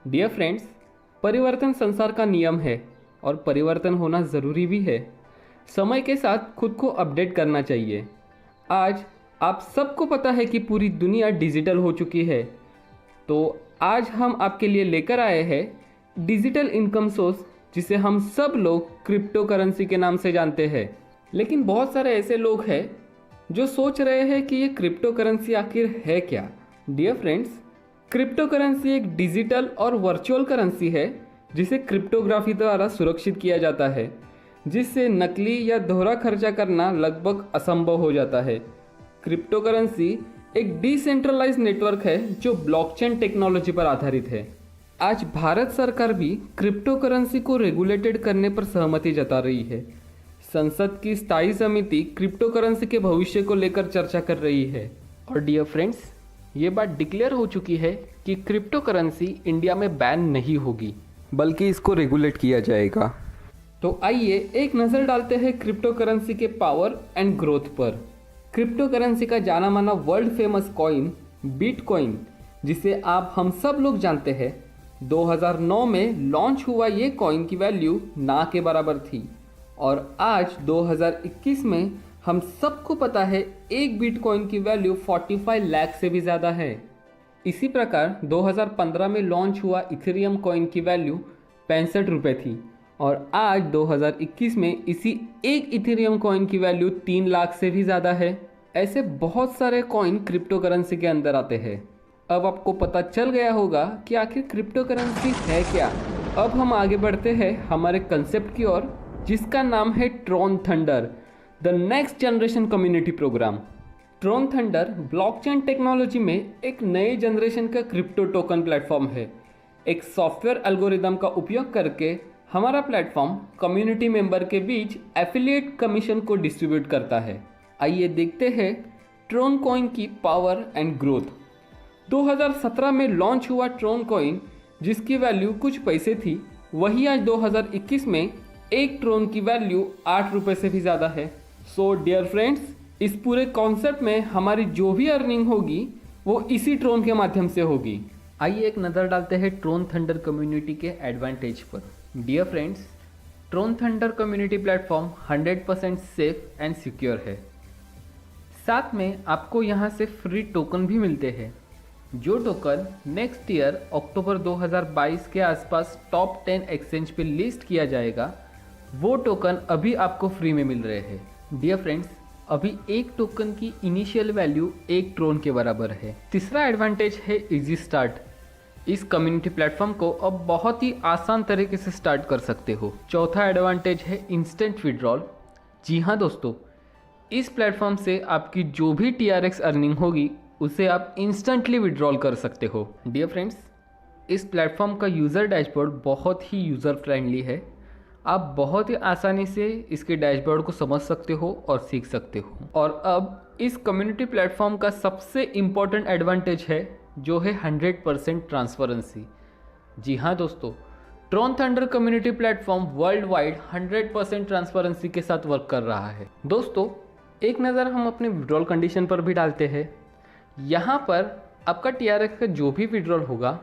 Dear friends, परिवर्तन संसार का नियम है और परिवर्तन होना ज़रूरी भी है। समय के साथ खुद को अपडेट करना चाहिए। आज आप सबको पता है कि पूरी दुनिया डिजिटल हो चुकी है, तो आज हम आपके लिए लेकर आए हैं डिजिटल इनकम सोर्स, जिसे हम सब लोग क्रिप्टो करेंसी के नाम से जानते हैं। लेकिन बहुत सारे ऐसे लोग हैं जो सोच रहे हैं कि ये क्रिप्टो करेंसी आखिर है क्या। डियर फ्रेंड्स, क्रिप्टो करेंसी एक डिजिटल और वर्चुअल करेंसी है जिसे क्रिप्टोग्राफी द्वारा सुरक्षित किया जाता है, जिससे नकली या दोहरा खर्चा करना लगभग असंभव हो जाता है। क्रिप्टो करेंसी एक डिसेंट्रलाइज्ड नेटवर्क है जो ब्लॉकचेन टेक्नोलॉजी पर आधारित है। आज भारत सरकार भी क्रिप्टो करेंसी को रेगुलेटेड करने पर सहमति जता रही है। संसद की स्थायी समिति क्रिप्टो करेंसी के भविष्य को लेकर चर्चा कर रही है। और डियर फ्रेंड्स, ये बात डिक्लेयर हो चुकी है कि क्रिप्टो करेंसी इंडिया में बैन नहीं होगी, बल्कि इसको रेगुलेट किया जाएगा। तो आइए एक नज़र डालते हैं क्रिप्टो करेंसी के पावर एंड ग्रोथ पर। क्रिप्टो करेंसी का जाना माना वर्ल्ड फेमस कॉइन बिटकॉइन, जिसे हम सब लोग जानते हैं, 2009 में लॉन्च हुआ। ये कॉइन की वैल्यू ना के बराबर थी और आज 2021 में हम सबको पता है एक बिटकॉइन की वैल्यू 45 लाख से भी ज़्यादा है। इसी प्रकार 2015 में लॉन्च हुआ इथेरियम कॉइन की वैल्यू 65 रुपये थी और आज 2021 में इसी एक इथेरियम कॉइन की वैल्यू 3 लाख से भी ज़्यादा है। ऐसे बहुत सारे कॉइन क्रिप्टो करेंसी के अंदर आते हैं। अब आपको पता चल गया होगा कि आखिर क्रिप्टो करेंसी है क्या। अब हम आगे बढ़ते हैं हमारे कंसेप्ट की ओर, जिसका नाम है Tron Thunder, the next generation community program. Tron Thunder blockchain technology में एक नए जनरेशन का क्रिप्टो टोकन प्लेटफॉर्म है। एक सॉफ्टवेयर एल्गोरिदम का उपयोग करके हमारा प्लेटफॉर्म कम्युनिटी मेंबर के बीच एफिलिएट कमीशन को डिस्ट्रीब्यूट करता है। आइए देखते हैं ट्रॉन कॉइन की पावर एंड ग्रोथ। 2017 में लॉन्च हुआ ट्रॉन कॉइन, जिसकी वैल्यू कुछ पैसे थी, वही आज 2021 में एक ट्रॉन की वैल्यू 8 रुपये से भी ज़्यादा है। सो डियर फ्रेंड्स, इस पूरे कॉन्सेप्ट में हमारी जो भी अर्निंग होगी वो इसी ट्रॉन के माध्यम से होगी। आइए एक नज़र डालते हैं ट्रॉन थंडर कम्युनिटी के एडवांटेज पर। Dear friends, Tron Thunder community platform 100% safe and secure है। साथ में आपको यहाँ से फ्री टोकन भी मिलते हैं। जो टोकन नेक्स्ट ईयर अक्टूबर 2022 के आसपास टॉप 10 एक्सचेंज पे लिस्ट किया जाएगा, वो टोकन अभी आपको फ्री में मिल रहे हैं। डियर फ्रेंड्स, अभी एक टोकन की इनिशियल वैल्यू एक ट्रॉन के बराबर है। तीसरा एडवांटेज है इजी स्टार्ट। इस कम्युनिटी प्लेटफॉर्म को अब बहुत ही आसान तरीके से स्टार्ट कर सकते हो। चौथा एडवांटेज है इंस्टेंट विड्रॉल। जी हाँ दोस्तों, इस प्लेटफॉर्म से आपकी जो भी TRX अर्निंग होगी उसे आप इंस्टेंटली विड्रॉल कर सकते हो। डियर फ्रेंड्स, इस प्लेटफॉर्म का यूज़र डैशबोर्ड बहुत ही यूज़र फ्रेंडली है। आप बहुत ही आसानी से इसके डैशबोर्ड को समझ सकते हो और सीख सकते हो। और अब इस कम्युनिटी प्लेटफॉर्म का सबसे इम्पॉर्टेंट एडवांटेज है जो है 100% ट्रांसपेरेंसी। जी हाँ दोस्तों, Tron Thunder community platform world wide 100% transparency के साथ वर्क कर रहा है। दोस्तों, एक नज़र हम अपने विड्रॉल कंडीशन पर भी डालते हैं। यहाँ पर आपका TRX का जो भी विड्रॉल होगा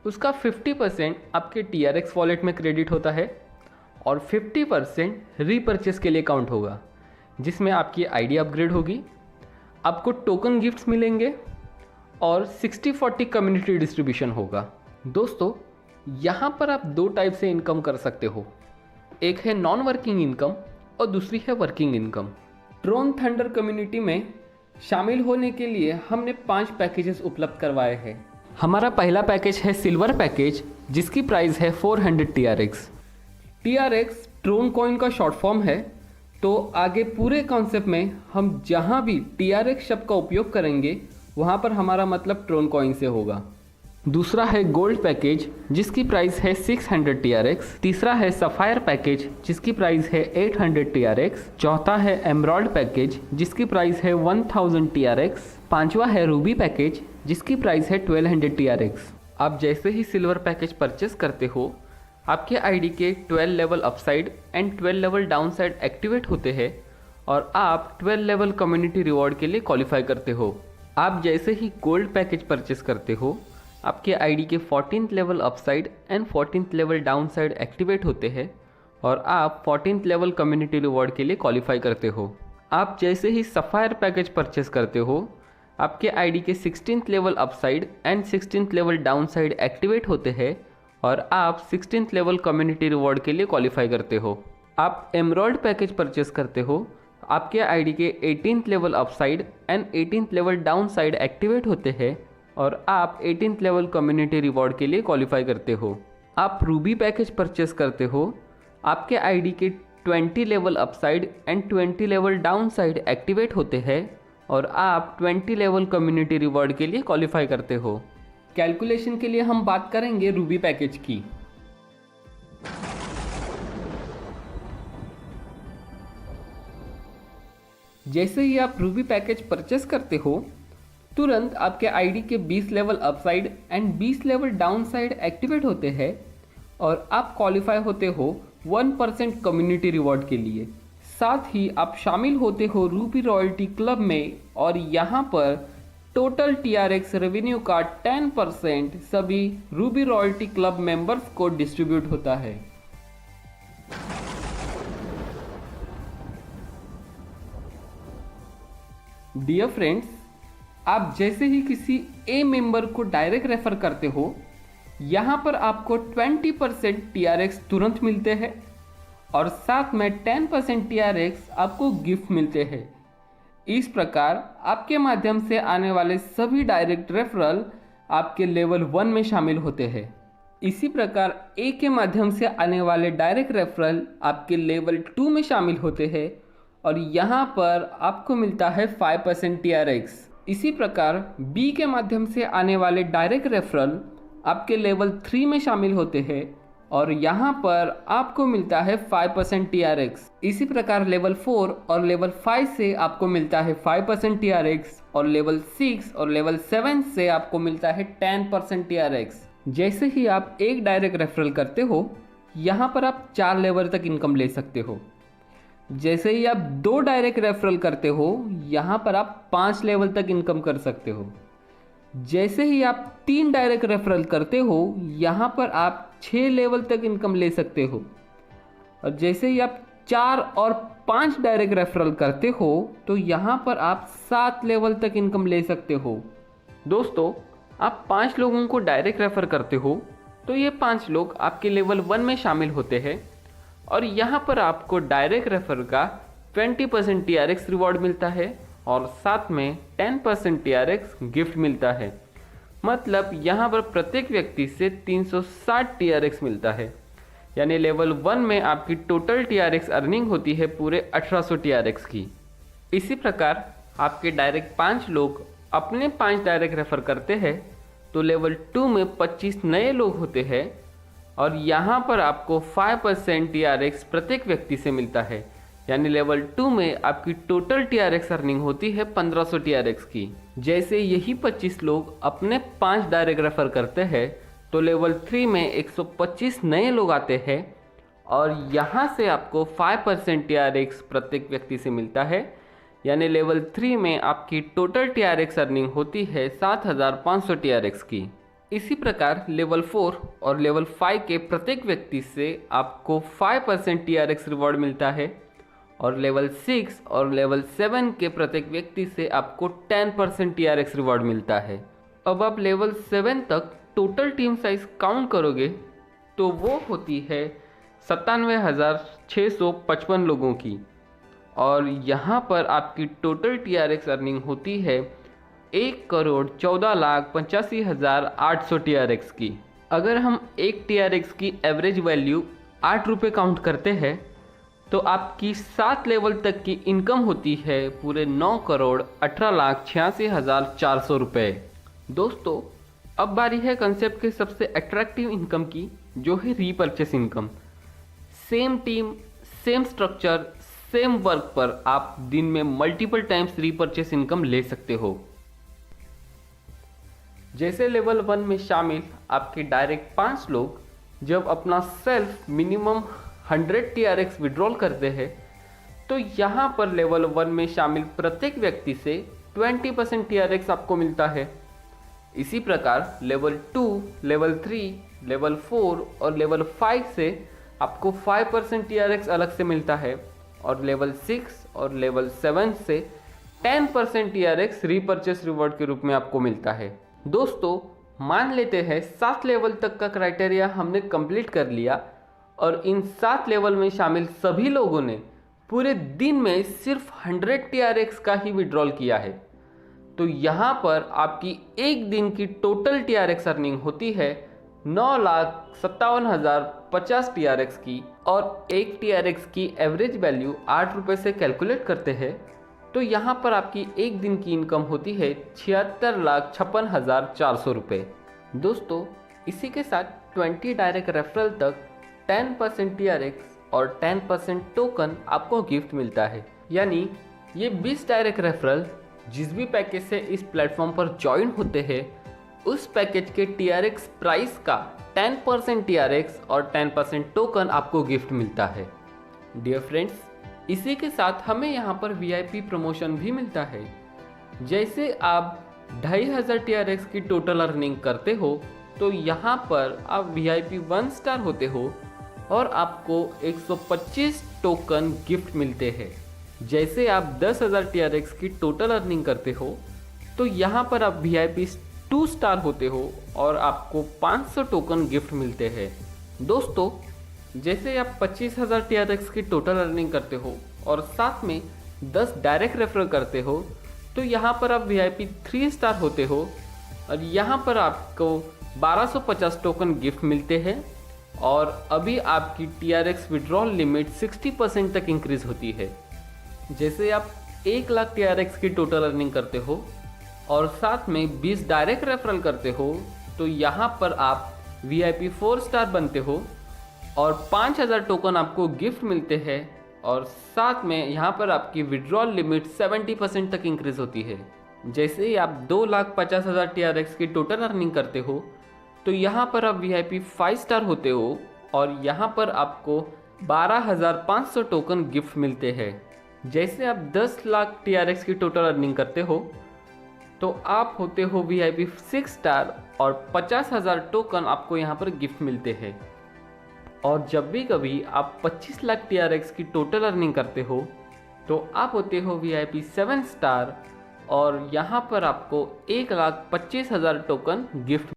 उसका 50% आपके TRX वॉलेट में क्रेडिट होता है और 50% रीपरचेस के लिए काउंट होगा, जिसमें आपकी ID अपग्रेड होगी, आपको टोकन गिफ्ट्स मिलेंगे और 60-40 कम्युनिटी डिस्ट्रीब्यूशन होगा। दोस्तों, यहाँ पर आप दो टाइप से इनकम कर सकते हो। एक है नॉन वर्किंग इनकम और दूसरी है working income. Tron Thunder community में शामिल होने के लिए हमने 5 पैकेजेस उपलब्ध करवाए हैं। हमारा पहला पैकेज है सिल्वर पैकेज, जिसकी प्राइस है 400 TRX। TRX ट्रॉन कॉइन का शॉर्ट फॉर्म है, तो आगे पूरे कॉन्सेप्ट में हम जहाँ भी TRX शब्द का उपयोग करेंगे वहाँ पर हमारा मतलब ट्रॉन कॉइन से होगा। दूसरा है गोल्ड पैकेज, जिसकी प्राइस है 600 TRX। तीसरा है सफ़ायर पैकेज, जिसकी प्राइस है 800 TRX। चौथा है एमराल्ड पैकेज, जिसकी प्राइस है 1000 TRX। पांचवा है रूबी पैकेज, जिसकी प्राइस है 1200 TRX। आप जैसे ही सिल्वर पैकेज परचेस करते हो, आपके ID के 12 level upside and 12 level downside activate होते हैं और आप 12 लेवल कम्युनिटी रिवॉर्ड के लिए क्वालिफाई करते हो। आप जैसे ही गोल्ड पैकेज परचेस करते हो, आपके आईडी के 14th level upside and 14th level downside activate होते हैं और आप 14th लेवल कम्युनिटी रिवॉर्ड के लिए क्वालिफाई करते हो। आप जैसे ही सफ़ायर पैकेज परचेस करते हो, आपके आईडी के 16th level upside and 16th level downside activate होते हैं और आप 16th लेवल कम्युनिटी रिवॉर्ड के लिए क्वालिफाई करते हो। आप एमरल्ड पैकेज परचेस करते हो, आपके आईडी के 18th level upside and 18th level downside activate होते हैं और आप 18th लेवल कम्युनिटी रिवॉर्ड के लिए क्वालिफाई करते हो। आप रूबी पैकेज परचेस करते हो, आपके आईडी के 20 level upside and 20 level downside activate होते हैं और आप 20 लेवल कम्युनिटी रिवॉर्ड के लिए क्वालिफाई करते हो। कैलकुलेशन के लिए हम बात करेंगे रूबी पैकेज की। जैसे ही आप रूबी पैकेज परचेस करते हो, तुरंत आपके आईडी के 20 level upside and 20 level downside activate होते हैं और आप क्वालिफाई होते हो 1% कम्युनिटी रिवॉर्ड के लिए। साथ ही आप शामिल होते हो रूबी रॉयल्टी क्लब में और यहाँ पर टोटल TRX रेवेन्यू का 10% सभी रूबी रॉयल्टी क्लब मेंबर्स को डिस्ट्रीब्यूट होता है। डियर फ्रेंड्स, आप जैसे ही किसी ए मेंबर को डायरेक्ट रेफर करते हो, यहाँ पर आपको 20% TRX तुरंत मिलते हैं और साथ में 10% TRX आपको गिफ्ट मिलते हैं। इस प्रकार आपके माध्यम से आने वाले सभी डायरेक्ट रेफरल आपके लेवल 1 में शामिल होते हैं। इसी प्रकार ए के माध्यम से आने वाले डायरेक्ट रेफरल आपके लेवल 2 में शामिल होते हैं और यहाँ पर आपको मिलता है 5% TRX। इसी प्रकार बी के माध्यम से आने वाले डायरेक्ट रेफरल आपके लेवल 3 में शामिल होते हैं और यहाँ पर आपको मिलता है 5% TRX। इसी प्रकार लेवल 4 और लेवल 5 से आपको मिलता है 5% TRX और लेवल 6 और लेवल 7 से आपको मिलता है 10% TRX। जैसे ही आप एक डायरेक्ट रेफरल करते हो, यहाँ पर आप 4 लेवल तक इनकम ले सकते हो। जैसे ही आप 2 डायरेक्ट रेफरल करते हो, यहाँ पर आप 5 लेवल तक इनकम कर सकते हो। जैसे ही आप 3 डायरेक्ट रेफरल करते हो, यहाँ पर आप 6 लेवल तक इनकम ले सकते हो। और जैसे ही आप 4 और 5 डायरेक्ट रेफरल करते हो, तो यहाँ पर आप 7 लेवल तक इनकम ले सकते हो। दोस्तों, आप 5 लोगों को डायरेक्ट रेफर करते हो, तो ये 5 लोग आपके लेवल 1 में शामिल होते हैं और यहाँ पर आपको डायरेक्ट रेफर का 20% TRX रिवॉर्ड मिलता है और साथ में 10% TRX गिफ्ट मिलता है। मतलब यहाँ पर प्रत्येक व्यक्ति से 360 TRX मिलता है। यानी लेवल 1 में आपकी टोटल TRX अर्निंग होती है पूरे 1800 TRX की। इसी प्रकार आपके डायरेक्ट 5 लोग अपने 5 डायरेक्ट रेफर करते हैं, तो लेवल 2 में 25 नए लोग होते हैं और यहाँ पर आपको 5% TRX प्रत्येक व्यक्ति से मिलता है। यानी लेवल 2 में आपकी टोटल TRX अर्निंग होती है 1500 TRX की। जैसे यही 25 लोग अपने 5 डायरेक्ट रेफर करते हैं, तो लेवल 3 में 125 नए लोग आते हैं और यहाँ से आपको 5% TRX प्रत्येक व्यक्ति से मिलता है। यानी लेवल 3 में आपकी टोटल TRX अर्निंग होती है 7500 TRX की। इसी प्रकार लेवल 4 और लेवल 5 के प्रत्येक व्यक्ति से आपको 5% TRX रिवॉर्ड मिलता है और लेवल 6 और लेवल 7 के प्रत्येक व्यक्ति से आपको 10% TRX रिवॉर्ड मिलता है। अब आप लेवल 7 तक टोटल टीम साइज काउंट करोगे तो वो होती है 97,655 लोगों की और यहाँ पर आपकी टोटल TRX अर्निंग होती है 1,14,85,800 TRX की। अगर हम एक TRX की एवरेज वैल्यू 8 रुपये काउंट करते हैं तो आपकी 7 लेवल तक की इनकम होती है पूरे 9,18,86,400 रुपये। दोस्तों, अब बारी है कंसेप्ट के सबसे अट्रैक्टिव इनकम की, जो है repurchase income. Same team, same structure, same work पर आप दिन में मल्टीपल टाइम्स रीपरचेस इनकम ले सकते हो। जैसे लेवल 1 में शामिल आपके डायरेक्ट 5 लोग जब अपना सेल्फ मिनिमम 100 TRX विड्रॉल करते हैं, तो यहाँ पर लेवल 1 में शामिल प्रत्येक व्यक्ति से 20% TRX आपको मिलता है इसी प्रकार लेवल 2, लेवल 3, लेवल 4 और लेवल 5 से आपको 5% TRX अलग से मिलता है और लेवल 6 और लेवल 7 से 10% TRX रीपरचेस रिवॉर्ड के रूप में आपको मिलता है। दोस्तों, मान लेते हैं 7 लेवल तक का क्राइटेरिया हमने कंप्लीट कर लिया और इन 7 लेवल में शामिल सभी लोगों ने पूरे दिन में सिर्फ 100 TRX का ही विड्रॉल किया है। तो यहाँ पर आपकी एक दिन की टोटल TRX अर्निंग होती है 9,57,050 TRX की और एक TRX की एवरेज वैल्यू 8 रुपये से कैलकुलेट करते हैं तो यहाँ पर आपकी एक दिन की इनकम होती है 76,56,400 रुपये। दोस्तों, इसी के साथ 20 डायरेक्ट रेफरल तक 10% TRX और 10% टोकन आपको गिफ्ट मिलता है। यानी ये 20 डायरेक्ट रेफरल जिस भी पैकेज से इस प्लेटफॉर्म पर ज्वाइन होते हैं उस पैकेज के TRX प्राइस का 10% TRX और 10% टोकन आपको गिफ्ट मिलता है। डियर फ्रेंड्स, इसी के साथ हमें यहाँ पर VIP प्रमोशन भी मिलता है। जैसे आप 2,500 TRX की टोटल अर्निंग करते हो तो यहाँ पर आप VIP 1 स्टार होते हो और आपको 125 टोकन गिफ्ट मिलते हैं। जैसे आप 10,000 TRX की टोटल अर्निंग करते हो तो यहाँ पर आप VIP 2 स्टार होते हो और आपको 500 टोकन गिफ्ट मिलते हैं। दोस्तों, जैसे आप 25,000 TRX की टोटल अर्निंग करते हो और साथ में 10 डायरेक्ट रेफर करते हो तो यहाँ पर आप VIP 3 स्टार होते हो और यहाँ पर आपको 1250 टोकन गिफ्ट मिलते हैं और अभी आपकी TRX विड्रॉल लिमिट 60% तक इंक्रीज होती है। जैसे आप 1 लाख TRX की टोटल अर्निंग करते हो और साथ में 20 डायरेक्ट रेफरल करते हो तो यहाँ पर आप VIP 4 स्टार बनते हो और 5,000 टोकन आपको गिफ्ट मिलते हैं और साथ में यहाँ पर आपकी विड्रॉल लिमिट 70% तक इंक्रीज होती है। जैसे ही आप 2,50,000 TRX की टोटल अर्निंग करते हो तो यहाँ पर आप VIP 5 स्टार होते हो और यहाँ पर आपको 12,500 टोकन गिफ्ट मिलते हैं। जैसे आप 10 लाख TRX की टोटल अर्निंग करते हो तो आप होते हो VIP 6 स्टार और 50,000 टोकन आपको यहाँ पर गिफ्ट मिलते हैं। और जब भी कभी आप 25 लाख TRX की टोटल अर्निंग करते हो तो आप होते हो VIP 7 स्टार और यहाँ पर आपको 1,25,000 टोकन गिफ्ट